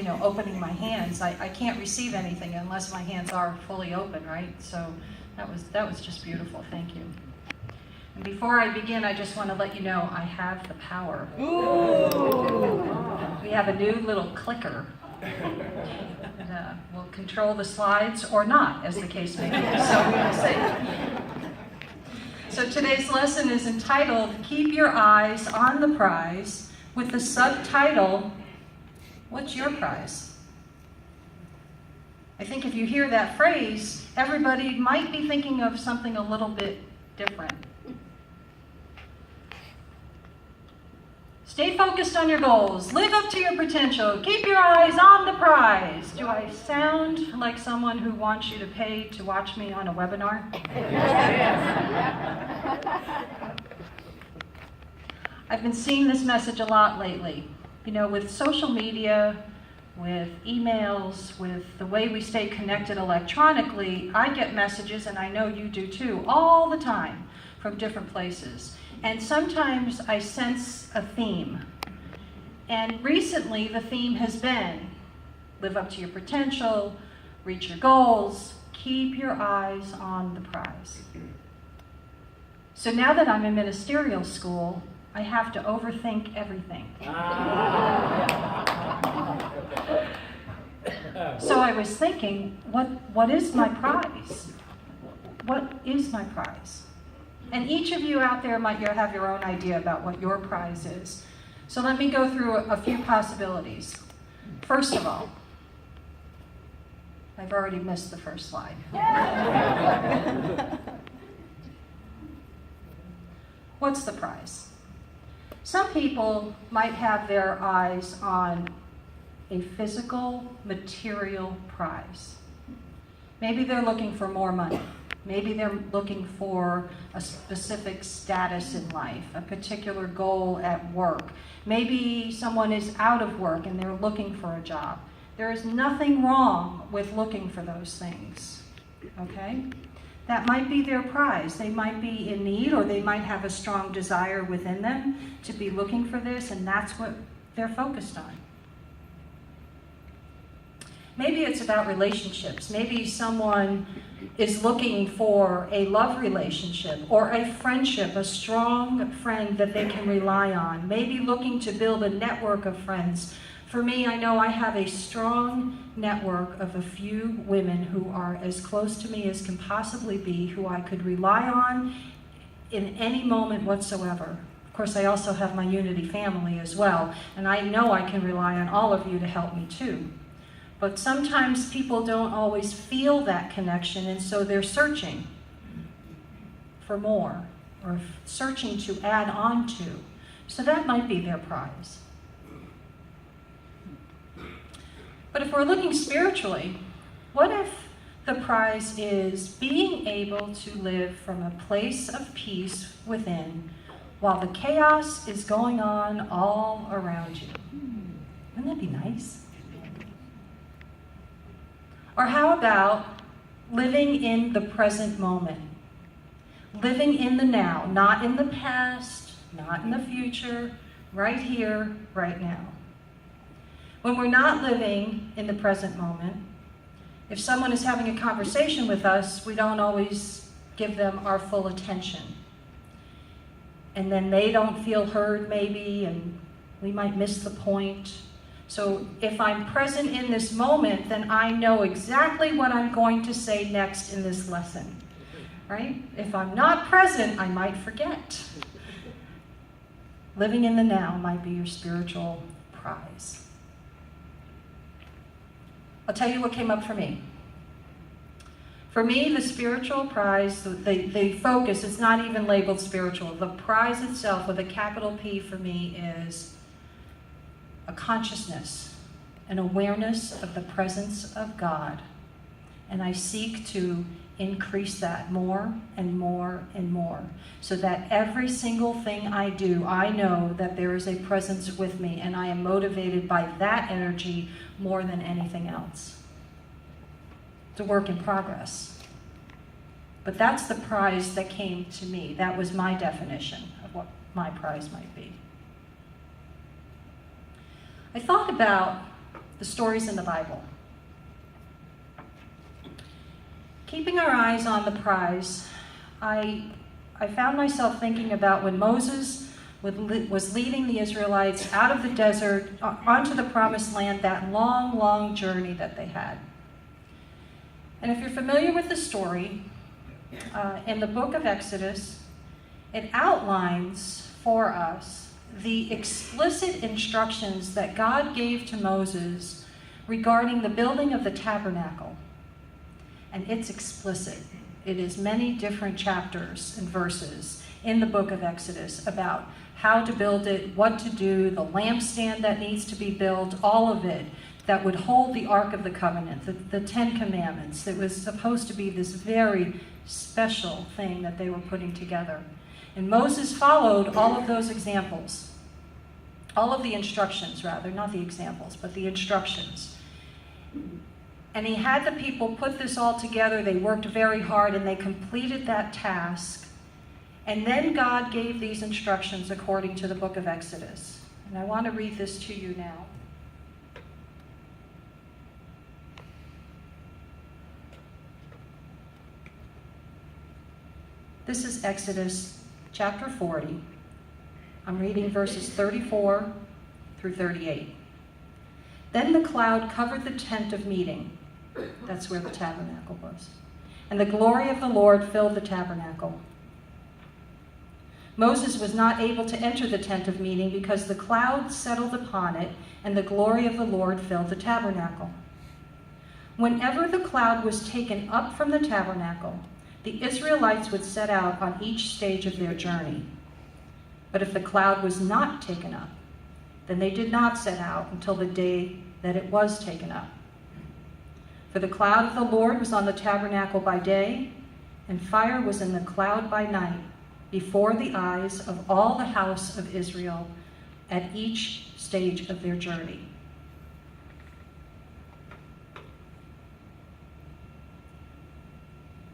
opening my hands. I can't receive anything unless my hands are fully open, right? So that was just beautiful. Thank you. And before I begin, I just want to let you know I have the power. Ooh. We have a new little clicker. And, we'll control the slides or not, as the case may be. So we will see. So today's lesson is entitled, Keep Your Eyes on the Prize, with the subtitle, What's Your Prize? I think if you hear that phrase, everybody might be thinking of something a little bit different. Stay focused on your goals. Live up to your potential. Keep your eyes on the prize. Do I sound like someone who wants you to pay to watch me on a webinar? I've been seeing this message a lot lately. With social media, with emails, with the way we stay connected electronically, I get messages, and I know you do too, all the time from different places. And sometimes I sense a theme. And recently the theme has been, live up to your potential, reach your goals, keep your eyes on the prize. So now that I'm in ministerial school, I have to overthink everything. So I was thinking, what is my prize? What is my prize? And each of you out there might have your own idea about what your prize is. So let me go through a few possibilities. First of all, I've already missed the first slide. What's the prize? Some people might have their eyes on a physical, material prize. Maybe they're looking for more money. Maybe they're looking for a specific status in life, a particular goal at work. Maybe someone is out of work and they're looking for a job. There is nothing wrong with looking for those things, okay? That might be their prize. They might be in need, or they might have a strong desire within them to be looking for this, and that's what they're focused on. Maybe it's about relationships. Maybe someone is looking for a love relationship or a friendship, a strong friend that they can rely on. Maybe looking to build a network of friends. For me, I know I have a strong network of a few women who are as close to me as can possibly be, who I could rely on in any moment whatsoever. Of course, I also have my Unity family as well, and I know I can rely on all of you to help me too. But sometimes people don't always feel that connection, and so they're searching for more, or searching to add on to. So that might be their prize. But if we're looking spiritually, what if the prize is being able to live from a place of peace within while the chaos is going on all around you? Wouldn't that be nice? Or how about living in the present moment? Living in the now, not in the past, not in the future, right here, right now. When we're not living in the present moment, if someone is having a conversation with us, we don't always give them our full attention. And then they don't feel heard maybe, and we might miss the point. So if I'm present in this moment, then I know exactly what I'm going to say next in this lesson, right? If I'm not present, I might forget. Living in the now might be your spiritual prize. I'll tell you what came up for me. For me, the spiritual prize, the focus, it's not even labeled spiritual. The prize itself with a capital P for me is a consciousness, an awareness of the presence of God. And I seek to increase that more and more and more, so that every single thing I do, I know that there is a presence with me, and I am motivated by that energy more than anything else. It's a work in progress. But that's the prize that came to me. That was my definition of what my prize might be. I thought about the stories in the Bible. Keeping our eyes on the prize, I found myself thinking about when Moses was leading the Israelites out of the desert onto the promised land, that long, long journey that they had. And if you're familiar with the story, in the book of Exodus, it outlines for us the explicit instructions that God gave to Moses regarding the building of the tabernacle. And it's explicit. It is many different chapters and verses in the book of Exodus about how to build it, what to do, the lampstand that needs to be built, all of it that would hold the Ark of the Covenant, the Ten Commandments. It was supposed to be this very special thing that they were putting together. And Moses followed all of those examples, all of the instructions rather, not the examples, but the instructions. And he had the people put this all together. They worked very hard and they completed that task. And then God gave these instructions according to the book of Exodus. And I want to read this to you now. This is Exodus chapter 40. I'm reading verses 34 through 38. Then the cloud covered the tent of meeting. That's where the tabernacle was. And the glory of the Lord filled the tabernacle. Moses was not able to enter the tent of meeting because the cloud settled upon it, and the glory of the Lord filled the tabernacle. Whenever the cloud was taken up from the tabernacle, the Israelites would set out on each stage of their journey. But if the cloud was not taken up, then they did not set out until the day that it was taken up. For the cloud of the Lord was on the tabernacle by day, and fire was in the cloud by night, before the eyes of all the house of Israel at each stage of their journey.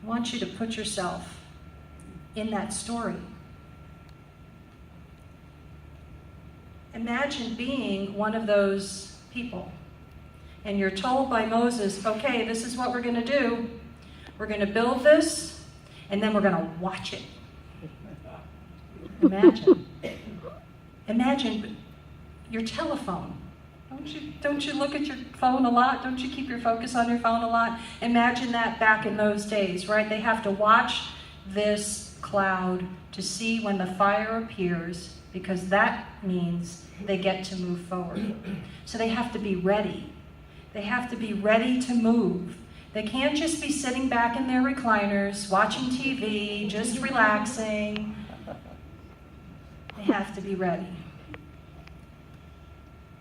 I want you to put yourself in that story. Imagine being one of those people, and you're told by Moses, okay, this is what we're going to do. We're going to build this, and then we're going to watch it. Imagine your telephone. Don't you look at your phone a lot? Don't you keep your focus on your phone a lot? Imagine that back in those days, right? They have to watch this cloud to see when the fire appears, because that means they get to move forward. So they have to be ready. They have to be ready to move. They can't just be sitting back in their recliners, watching TV, just relaxing. They have to be ready.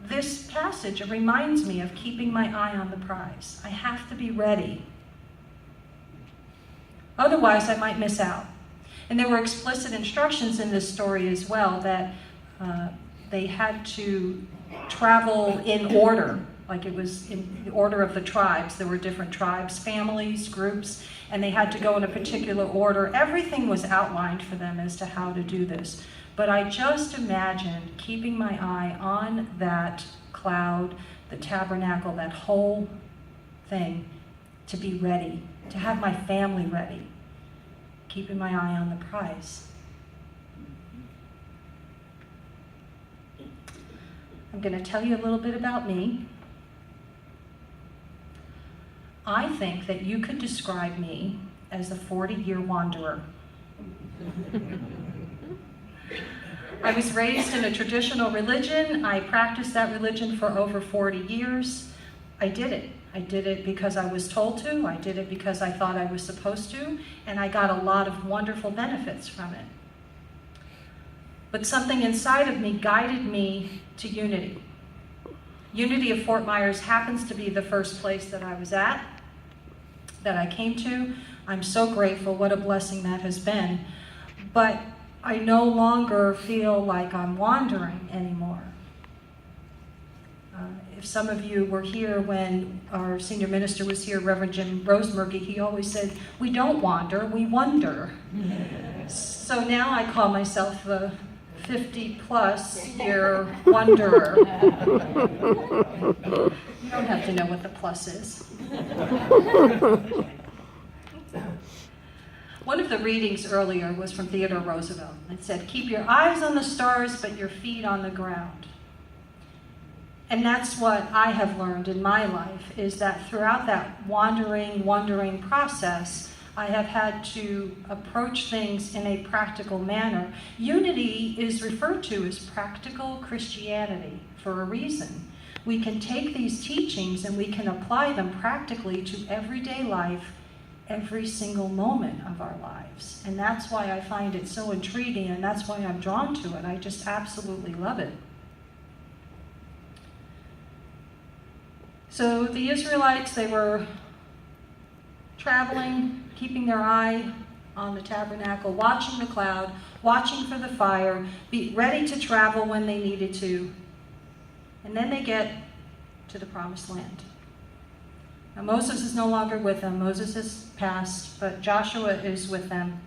This passage reminds me of keeping my eye on the prize. I have to be ready. Otherwise, I might miss out. And there were explicit instructions in this story as well that they had to travel in order, like it was in the order of the tribes. There were different tribes, families, groups, and they had to go in a particular order. Everything was outlined for them as to how to do this. But I just imagined keeping my eye on that cloud, the tabernacle, that whole thing, to be ready, to have my family ready, keeping my eye on the prize. I'm going to tell you a little bit about me. I think that you could describe me as a 40-year wanderer. I was raised in a traditional religion. I practiced that religion for over 40 years. I did it. I did it because I was told to. I did it because I thought I was supposed to. And I got a lot of wonderful benefits from it. But something inside of me guided me to Unity. Unity of Fort Myers happens to be the first place that I was at, that I came to. I'm so grateful. What a blessing that has been. But I no longer feel like I'm wandering anymore. If some of you were here when our senior minister was here, Reverend Jim Rosemergy, he always said, we don't wander, we wonder. So now I call myself the 50-plus-year wanderer. You don't have to know what the plus is. One of the readings earlier was from Theodore Roosevelt. It said, "Keep your eyes on the stars, but your feet on the ground." And that's what I have learned in my life, is that throughout that wandering process, I have had to approach things in a practical manner. Unity is referred to as practical Christianity for a reason. We can take these teachings and we can apply them practically to everyday life, every single moment of our lives. And that's why I find it so intriguing, and that's why I'm drawn to it. I just absolutely love it. So the Israelites, they were traveling, keeping their eye on the tabernacle, watching the cloud, watching for the fire, be ready to travel when they needed to. And then they get to the promised land. Now, Moses is no longer with them. Moses has passed, but Joshua is with them.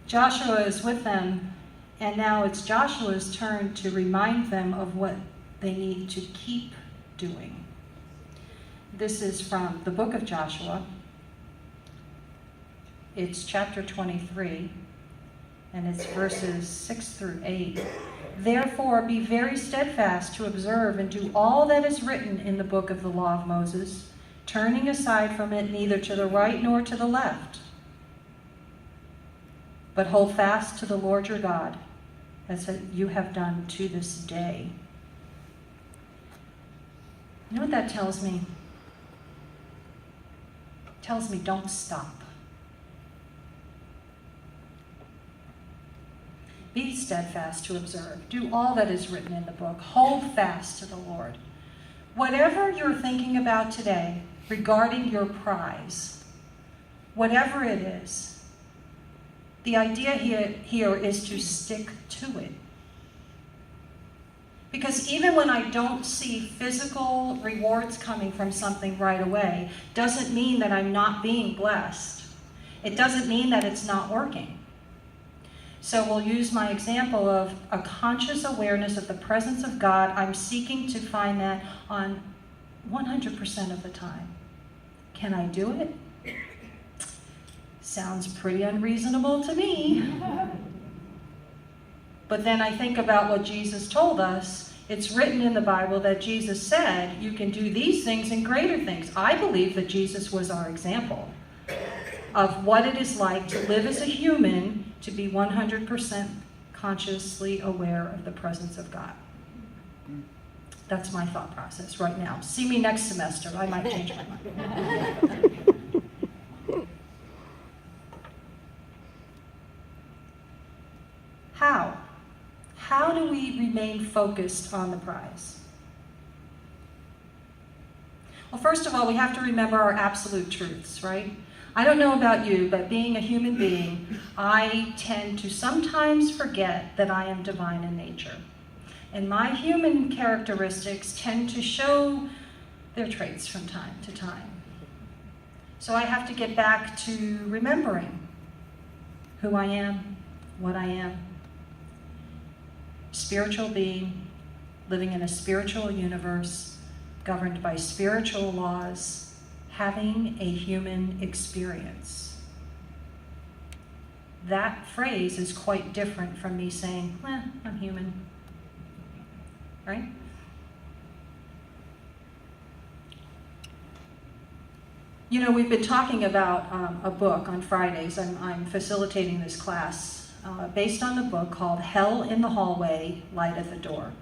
Joshua is with them, and now it's Joshua's turn to remind them of what they need to keep doing. This is from the book of Joshua. It's chapter 23. And it's verses 6 through 8. "Therefore be very steadfast to observe and do all that is written in the book of the law of Moses, turning aside from it neither to the right nor to the left. But hold fast to the Lord your God, as you have done to this day." You know what that tells me? It tells me don't stop. Be steadfast to observe. Do all that is written in the book. Hold fast to the Lord. Whatever you're thinking about today regarding your prize, whatever it is, the idea here is to stick to it. Because even when I don't see physical rewards coming from something right away, doesn't mean that I'm not being blessed. It doesn't mean that it's not working. So we'll use my example of a conscious awareness of the presence of God. I'm seeking to find that on 100% of the time. Can I do it? Sounds pretty unreasonable to me. But then I think about what Jesus told us. It's written in the Bible that Jesus said, you can do these things and greater things. I believe that Jesus was our example of what it is like to live as a human, to be 100% consciously aware of the presence of God. That's my thought process right now. See me next semester. I might change my mind. How? How do we remain focused on the prize? Well, first of all, we have to remember our absolute truths, right? I don't know about you, but being a human being, I tend to sometimes forget that I am divine in nature. And my human characteristics tend to show their traits from time to time. So I have to get back to remembering who I am, what I am. Spiritual being, living in a spiritual universe, governed by spiritual laws, having a human experience. That phrase is quite different from me saying, I'm human, right? You know, we've been talking about a book on Fridays. I'm facilitating this class based on the book called Hell in the Hallway, Light at the Door.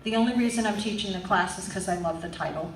The only reason I'm teaching the class is because I love the title.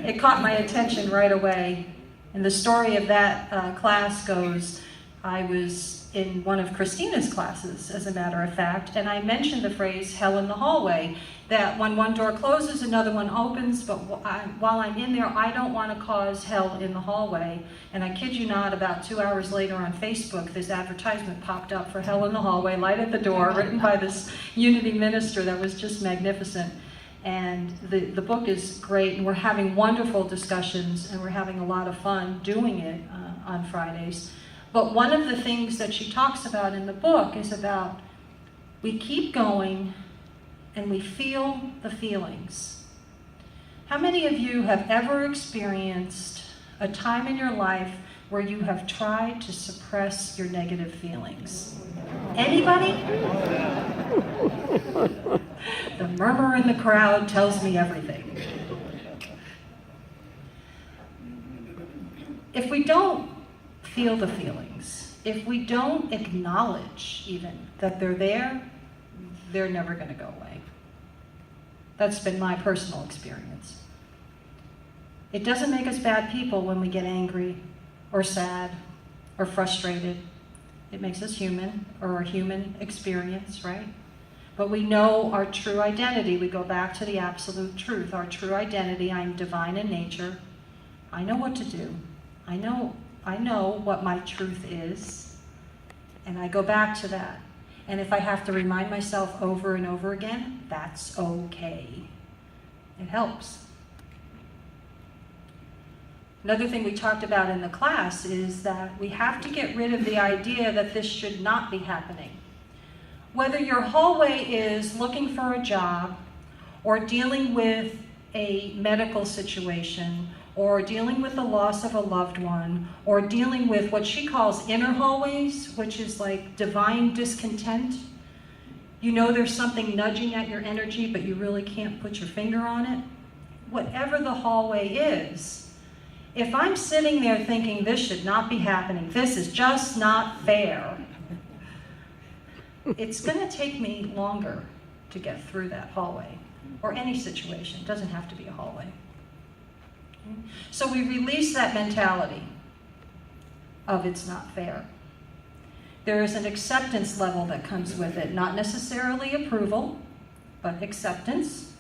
It caught my attention right away. And the story of that class goes, I was in one of Christina's classes, as a matter of fact, and I mentioned the phrase hell in the hallway, that when one door closes, another one opens, but while I'm in there, I don't want to cause hell in the hallway. And I kid you not, about 2 hours later on Facebook, this advertisement popped up for Hell in the Hallway, Light at the Door, written by this Unity minister that was just magnificent. And the book is great, and we're having wonderful discussions, and we're having a lot of fun doing it on Fridays. But one of the things that she talks about in the book is about we keep going and we feel the feelings. How many of you have ever experienced a time in your life where you have tried to suppress your negative feelings? Anybody? The murmur in the crowd tells me everything. If we don't feel the feelings, if we don't acknowledge even that they're there, they're never going to go away. That's been my personal experience. It doesn't make us bad people when we get angry or sad or frustrated. It makes us human, or a human experience, right? But we know our true identity. We go back to the absolute truth. Our true identity, I'm divine in nature. I know what to do. I know what my truth is, and I go back to that. And if I have to remind myself over and over again, that's okay. It helps. Another thing we talked about in the class is that we have to get rid of the idea that this should not be happening. Whether your hallway is looking for a job, or dealing with a medical situation, or dealing with the loss of a loved one, or dealing with what she calls inner hallways, which is like divine discontent. You know there's something nudging at your energy, but you really can't put your finger on it. Whatever the hallway is, if I'm sitting there thinking this should not be happening, this is just not fair, it's going to take me longer to get through that hallway, or any situation. It doesn't have to be a hallway. So we release that mentality of it's not fair. There is an acceptance level that comes with it, not necessarily approval, but acceptance.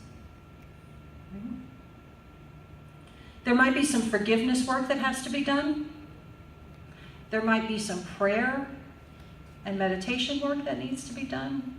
There might be some forgiveness work that has to be done. There might be some prayer and meditation work that needs to be done.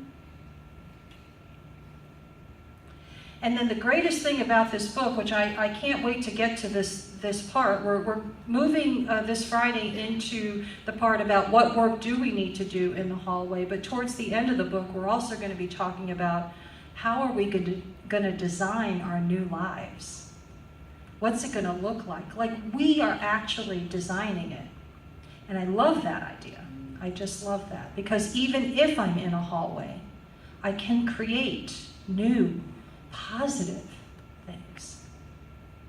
And then the greatest thing about this book, which I can't wait to get to this part, we're moving this Friday into the part about what work do we need to do in the hallway, but towards the end of the book, we're also going to be talking about how are we going to design our new lives? What's it going to look like? Like we are actually designing it. And I love that idea. I just love that. Because even if I'm in a hallway, I can create new, positive things.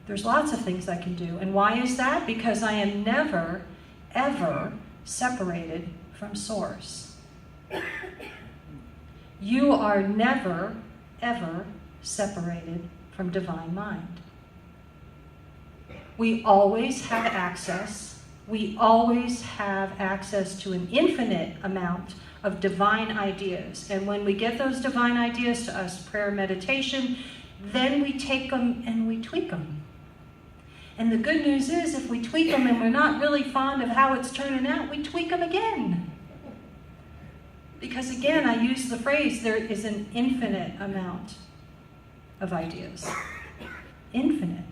There's lots of things I can do. And why is that? Because I am never, ever separated from Source. You are never, ever separated from Divine Mind. We always have access. We always have access to an infinite amount of divine ideas. And when we get those divine ideas to us, prayer, meditation, then we take them and we tweak them. And the good news is if we tweak them and we're not really fond of how it's turning out, we tweak them again. Because again, I use the phrase, there is an infinite amount of ideas. Infinite.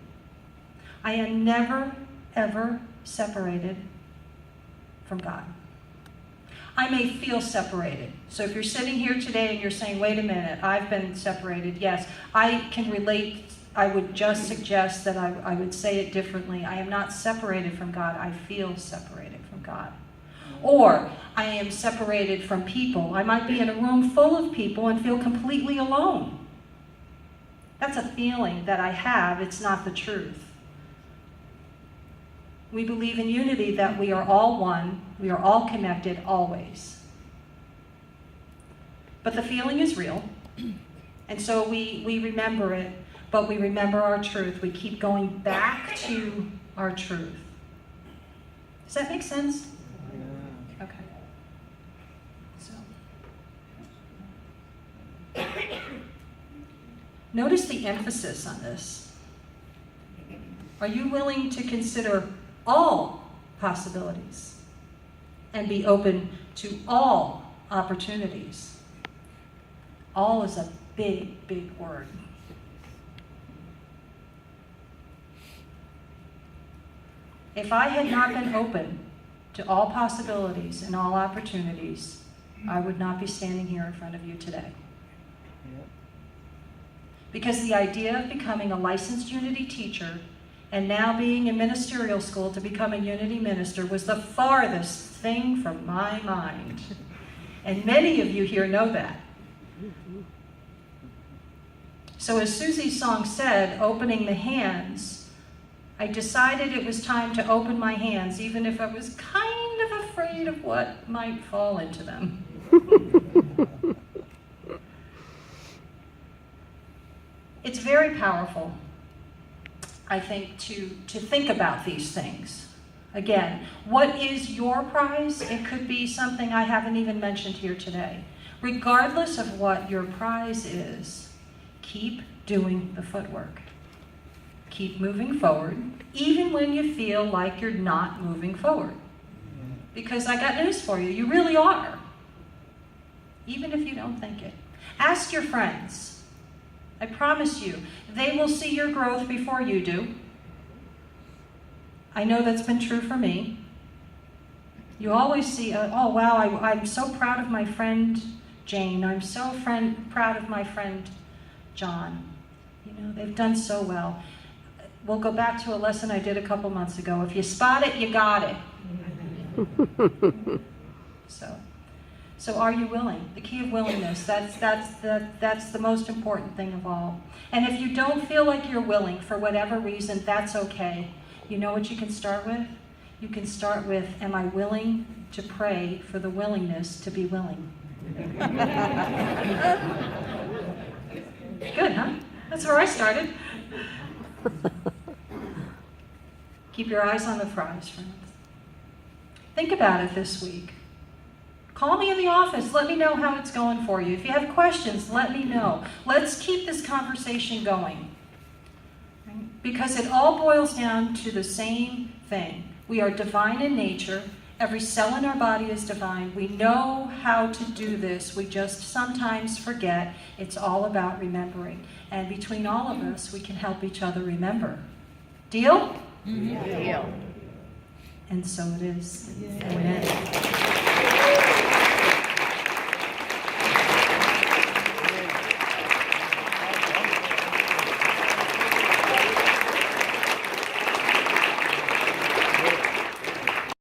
I am never, ever separated from God. I may feel separated. So if you're sitting here today and you're saying, wait a minute, I've been separated, yes, I can relate. I would just suggest that I would say it differently. I am not separated from God. I feel separated from God. Or I am separated from people. I might be in a room full of people and feel completely alone. That's a feeling that I have. It's not the truth. We believe in unity, that we are all one, we are all connected always. But the feeling is real, and so we remember it, but we remember our truth. We keep going back to our truth. Does that make sense? Yeah. Okay. So, notice the emphasis on this. Are you willing to consider all possibilities and be open to all opportunities? All is a big, big word. If I had not been open to all possibilities and all opportunities, I would not be standing here in front of you today. Because the idea of becoming a licensed Unity teacher and now being in ministerial school to become a Unity minister was the farthest thing from my mind. And many of you here know that. So as Susie's song said, opening the hands, I decided it was time to open my hands, even if I was kind of afraid of what might fall into them. It's very powerful, I think, to think about these things. Again, what is your prize? It could be something I haven't even mentioned here today. Regardless of what your prize is, keep doing the footwork. Keep moving forward, even when you feel like you're not moving forward. Because I got news for you, you really are. Even if you don't think it. Ask your friends. I promise you, they will see your growth before you do. I know that's been true for me. You always see, oh wow, I'm so proud of my friend Jane. I'm so proud of my friend John. You know, they've done so well. We'll go back to a lesson I did a couple months ago. If you spot it, you got it. So are you willing? The key of willingness, that's the most important thing of all. And if you don't feel like you're willing for whatever reason, that's okay. You know what you can start with? You can start with, am I willing to pray for the willingness to be willing? Good, huh? That's where I started. Keep your eyes on the prize, friends. Think about it this week. Call me in the office. Let me know how it's going for you. If you have questions, let me know. Let's keep this conversation going. Right? Because it all boils down to the same thing. We are divine in nature. Every cell in our body is divine. We know how to do this. We just sometimes forget. It's all about remembering. And between all of us, we can help each other remember. Deal? Yeah. And so it is. Yeah. Amen.